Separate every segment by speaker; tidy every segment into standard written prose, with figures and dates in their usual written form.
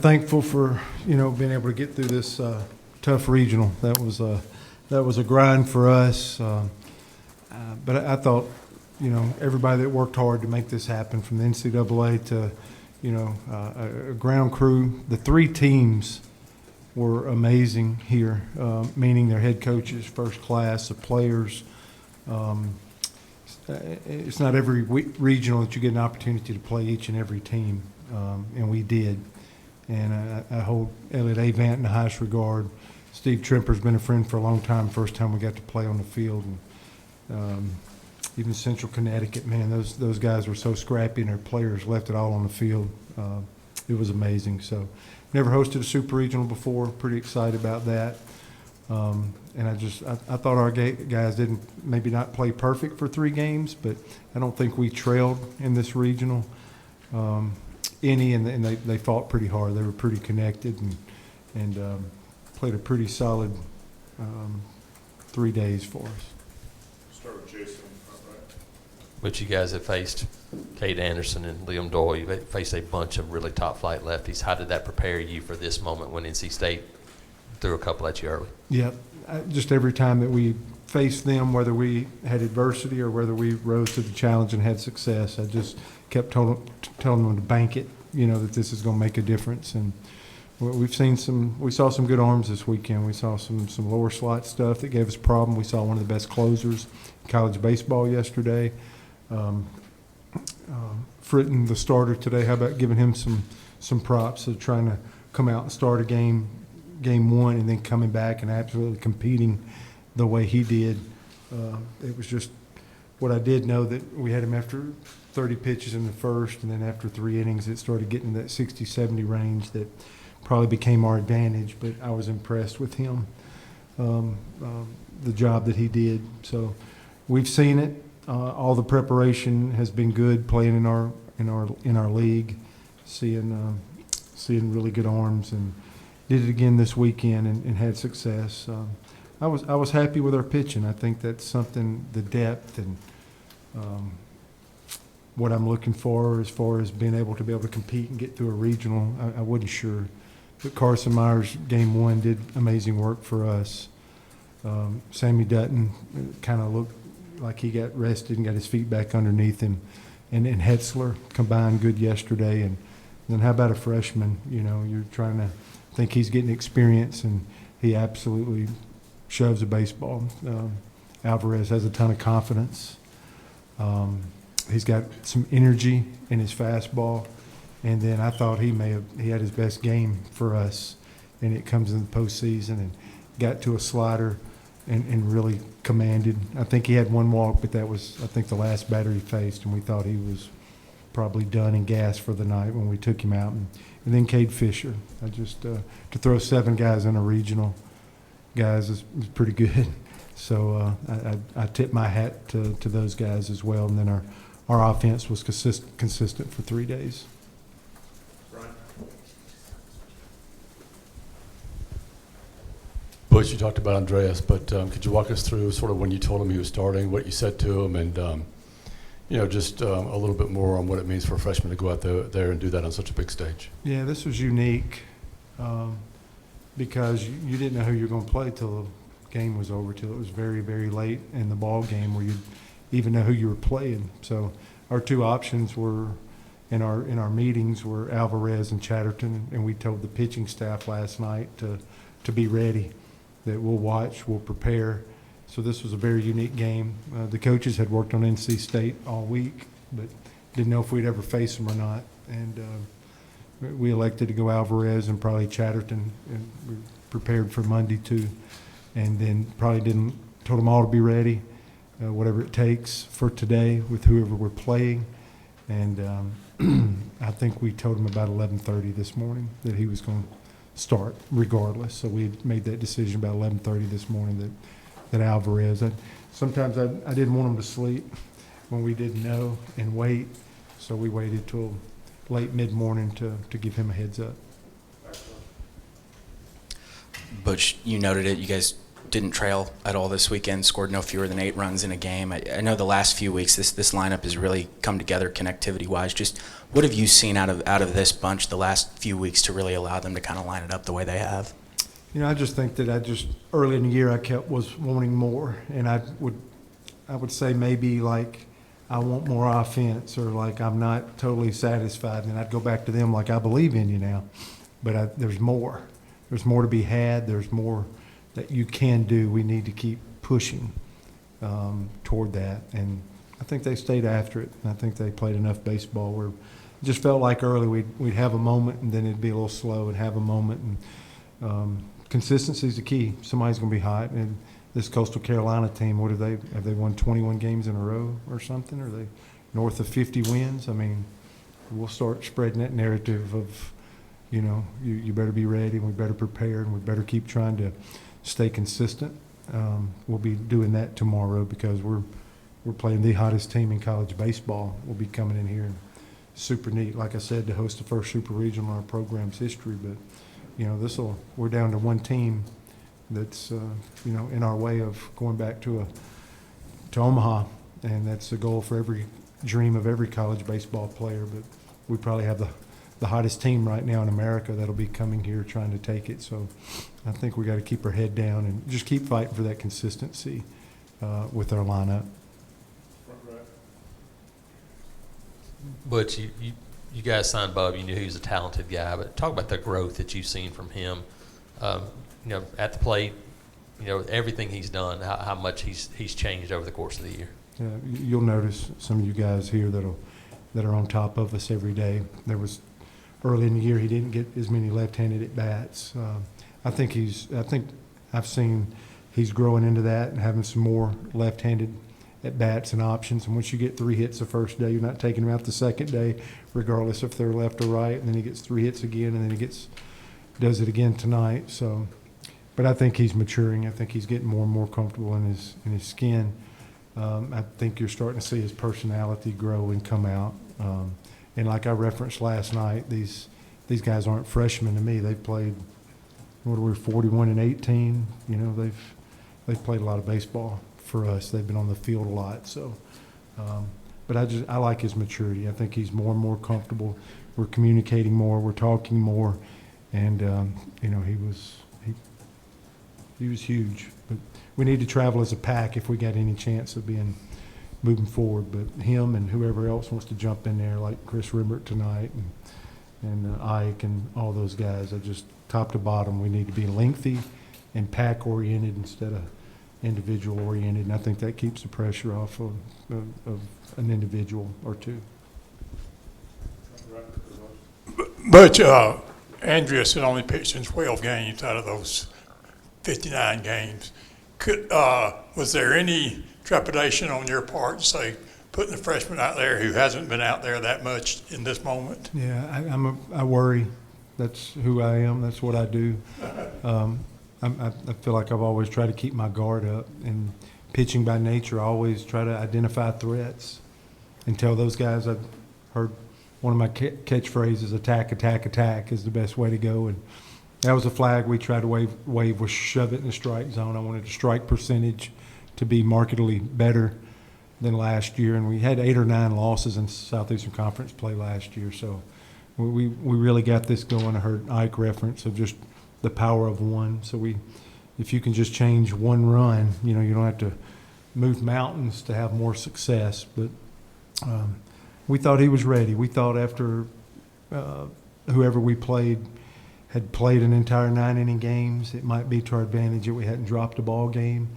Speaker 1: Thankful for, being able to get through this tough regional. That was a grind for us. But I thought, everybody that worked hard to make this happen, from the NCAA to, a ground crew, the three teams were amazing here, meaning their head coaches, first class, the players. It's not every regional that you get an opportunity to play each and every team, and we did. And I hold Elliot Avant in the highest regard. Steve Trimper's been a friend for a long time. First time we got to play on the field, and even Central Connecticut, man, those guys were so scrappy, and their players left it all on the field. It was amazing. So, never hosted a super regional before. Pretty excited about that. And I thought our guys didn't maybe not play perfect for 3 games, but I don't think we trailed in this regional. And they fought pretty hard. They were pretty connected and played a pretty solid 3 days for us.
Speaker 2: Start with Jason, right?
Speaker 3: But you guys have faced Cade Anderson and Liam Doyle. You've faced a bunch of really top-flight lefties. How did that prepare you for this moment when NC State threw a couple at you early?
Speaker 1: Yeah, just every time that we faced them, whether we had adversity or whether we rose to the challenge and had success, I just kept telling them to bank it, that this is going to make a difference. And we saw some good arms this weekend. We saw some lower slot stuff that gave us a problem. We saw one of the best closers in college baseball yesterday. Fritton, the starter today, how about giving him some props of trying to come out and start a game one and then coming back and absolutely competing the way he did. It was just what I did know that we had him after 30 pitches in the first, and then after 3 innings it started getting that 60-70 range that probably became our advantage, but I was impressed with him, the job that he did. So we've seen it. All the preparation has been good, playing in our league, seeing really good arms, and did it again this weekend and had success. I was happy with our pitching. I think that's something, the depth and what I'm looking for as far as being able to compete and get through a regional. I wasn't sure, but Carson Myers game 1 did amazing work for us. Sammy Dutton kind of looked like he got rested and got his feet back underneath him, and Hetzler combined good yesterday. And then how about a freshman? You're trying to think he's getting experience, and he absolutely shoves a baseball. Alvarez has a ton of confidence. He's got some energy in his fastball, and then I thought he had his best game for us, and it comes in the postseason and got to a slider and really commanded. I think he had 1 walk, but that was, I think, the last batter he faced, and we thought he was probably done and gassed for the night when we took him out. And then Cade Fisher. To throw 7 guys in a regional, guys, is pretty good. So I tip my hat to those guys as well. And then our offense was consistent for 3 days.
Speaker 4: Butch, you talked about Andreas, but could you walk us through sort of when you told him he was starting, what you said to him, and just a little bit more on what it means for a freshman to go out there and do that on such a big stage?
Speaker 1: Yeah, this was unique because you didn't know who you were going to play till the game was over, till it was very, very late in the ball game where you'd even know who you were playing. So our 2 options were in our meetings were Alvarez and Chatterton, and we told the pitching staff last night to be ready, that we'll watch, we'll prepare. So this was a very unique game. The coaches had worked on NC State all week, but didn't know if we'd ever face them or not. And we elected to go Alvarez and probably Chatterton, and we prepared for Monday too. And then probably told them all to be ready, whatever it takes for today with whoever we're playing. And I think we told him about 11:30 this morning that he was going to start regardless. So we made that decision about 11:30 this morning that Alvarez. Sometimes I didn't want him to sleep when we didn't know and wait, so we waited till late mid-morning to give him a heads up.
Speaker 5: Butch, you noted it. You guys didn't trail at all this weekend, scored no fewer than 8 runs in a game. I know the last few weeks this lineup has really come together connectivity-wise. Just what have you seen out of this bunch the last few weeks to really allow them to kind of line it up the way they have?
Speaker 1: You know, I just think that early in the year was wanting more, and I would say maybe like I want more offense, or like I'm not totally satisfied, and I'd go back to them like I believe in you now, but there's more. There's more to be had. There's more that you can do. We need to keep pushing toward that, and I think they stayed after it. I think they played enough baseball where it just felt like early we'd have a moment, and then it'd be a little slow, and have a moment, and consistency is the key. Somebody's going to be hot, and this Coastal Carolina team, have they won 21 games in a row or something? Are they north of 50 wins? I mean, we'll start spreading that narrative of, you know, you better be ready, and we better prepare, and we better keep trying to stay consistent. We'll be doing that tomorrow because we're playing the hottest team in college baseball. We'll be coming in here, and super neat, like I said, to host the first Super Regional in our program's history. But you know, we're down to one team that's you know, in our way of going back to Omaha, and that's the goal for every dream of every college baseball player. But we probably have the hottest team right now in America that'll be coming here trying to take it. So I think we got to keep our head down and just keep fighting for that consistency with our lineup.
Speaker 2: Front right.
Speaker 3: Butch, you guys signed Bub. You knew he was a talented guy, but talk about the growth that you've seen from him. You know, at the plate, you know, everything he's done, how much he's changed over the course of the year.
Speaker 1: You'll notice some of you guys here that are on top of us every day. There was early in the year he didn't get as many left-handed at bats. I think I've seen he's growing into that and having some more left-handed at bats and options. And once you get 3 hits the first day, you're not taking him out the second day, regardless if they're left or right. And then he gets 3 hits again, and then he does it again tonight. So, but I think he's maturing. I think he's getting more and more comfortable in his skin. I think you're starting to see his personality grow and come out. And like I referenced last night, these guys aren't freshmen to me. They've played, 41 and 18. You know, they've played a lot of baseball for us. They've been on the field a lot. So, but I like his maturity. I think he's more and more comfortable. We're communicating more. We're talking more. And you know, he was huge. But we need to travel as a pack if we got any chance of moving forward. But him and whoever else wants to jump in there, like Chris Rimbert tonight, and Ike and all those guys, just top to bottom, we need to be lengthy and pack oriented instead of individual oriented. And I think that keeps the pressure off of an individual or two.
Speaker 2: Front right.
Speaker 6: But Andreas had only pitched in 12 games out of those 59 games. Was there any trepidation on your part to say putting a freshman out there who hasn't been out there that much in this moment?
Speaker 1: Yeah, I worry. That's who I am. That's what I do. I feel like I've always tried to keep my guard up. And pitching by nature, I always try to identify threats and tell those guys. I've heard one of my catchphrases, attack, attack, attack, is the best way to go. And that was a flag we tried to wave was shove it in the strike zone. I wanted the strike percentage to be markedly better than last year. And we had 8 or 9 losses in Southeastern Conference play last year. So we really got this going. I heard Ike reference of just the power of one. So if you can just change one run, you know, you don't have to move mountains to have more success. But we thought he was ready. We thought after whoever we played had played an entire 9-inning games, it might be to our advantage that we hadn't dropped a ball game.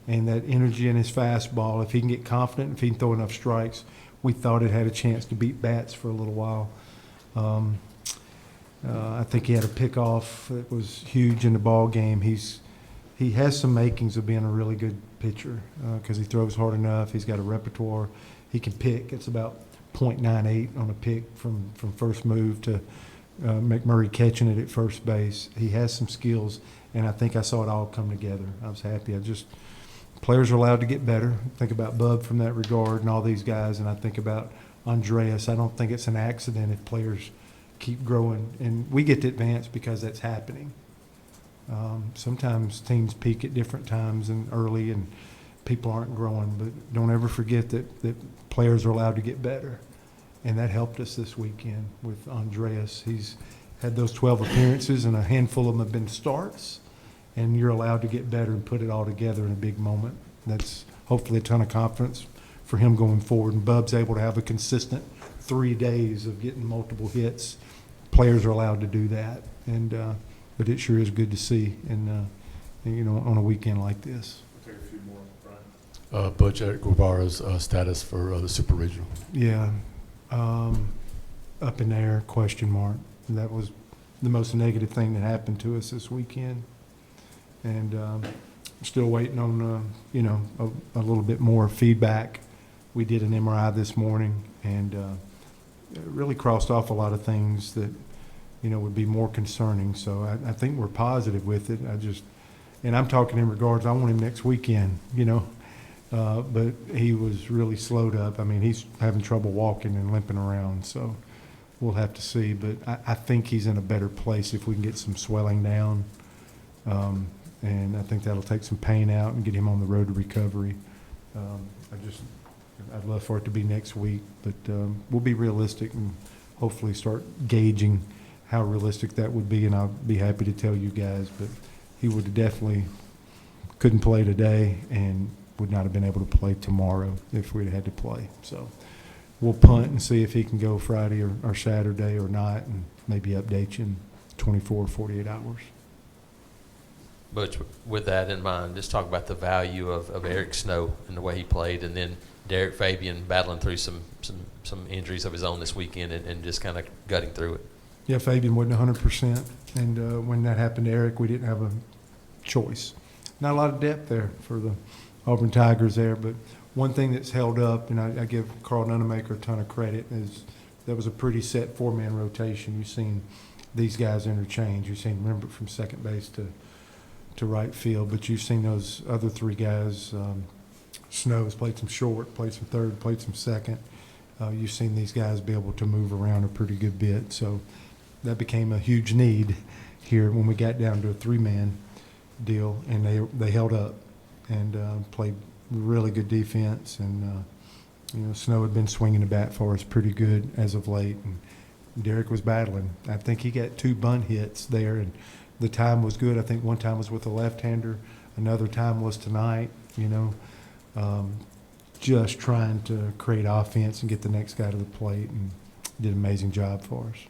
Speaker 1: And that energy in his fastball, if he can get confident, if he can throw enough strikes, we thought it had a chance to beat bats for a little while. I think he had a pickoff that was huge in the ball game. He has some makings of being a really good pitcher because he throws hard enough. He's got a repertoire. He can pick. It's about .98 on a pick from first move to McMurray catching it at first base. He has some skills, and I think I saw it all come together. I was happy. Players are allowed to get better. Think about Bub from that regard and all these guys, and I think about Andreas. I don't think it's an accident if players keep growing, and we get to advance because that's happening. Sometimes teams peak at different times and early, and people aren't growing. But don't ever forget that players are allowed to get better, and that helped us this weekend with Andreas. He's had those 12 appearances, and a handful of them have been starts, and you're allowed to get better and put it all together in a big moment. That's hopefully a ton of confidence for him going forward. And Bub's able to have a consistent 3 days of getting multiple hits. Players are allowed to do that, and but it sure is good to see, and you know, on a weekend like this.
Speaker 2: We'll take a few more, Brian.
Speaker 4: Butch, Eric Guevara's status for the Super Regional.
Speaker 1: Yeah, up in the air, question mark. That was the most negative thing that happened to us this weekend, and still waiting on you know, a little bit more feedback. We did an MRI this morning, and it really crossed off a lot of things that, you know, would be more concerning. So I think we're positive with it. And I'm talking in regards, I want him next weekend, you know, but he was really slowed up. I mean, he's having trouble walking and limping around, so we'll have to see. But I think he's in a better place if we can get some swelling down. And I think that'll take some pain out and get him on the road to recovery. I'd love for it to be next week, but we'll be realistic and hopefully start gauging how realistic that would be, and I'll be happy to tell you guys. But he would have definitely couldn't play today and would not have been able to play tomorrow if we'd had to play. So we'll punt and see if he can go Friday or Saturday or not, and maybe update you in 24 or 48 hours.
Speaker 3: Butch, with that in mind, just talk about the value of Eric Snow and the way he played, and then Derek Fabian battling through some injuries of his own this weekend and just kind of gutting through it.
Speaker 1: Yeah, Fabian wasn't 100%, and when that happened to Eric, we didn't have a choice. Not a lot of depth there for the Auburn Tigers there, but one thing that's held up, and I give Carl Nunemaker a ton of credit, is that was a pretty set four-man rotation. You've seen these guys interchange. You've seen Rembert from second base to right field, but you've seen those other three guys. Snow has played some short, played some third, played some second. You've seen these guys be able to move around a pretty good bit. So that became a huge need here when we got down to a three-man deal, and they held up and played really good defense. And, you know, Snow had been swinging the bat for us pretty good as of late, and Derek was battling. I think he got 2 bunt hits there, and the time was good. I think one time was with a left-hander. Another time was tonight, you know. Just trying to create offense and get the next guy to the plate, and did an amazing job for us.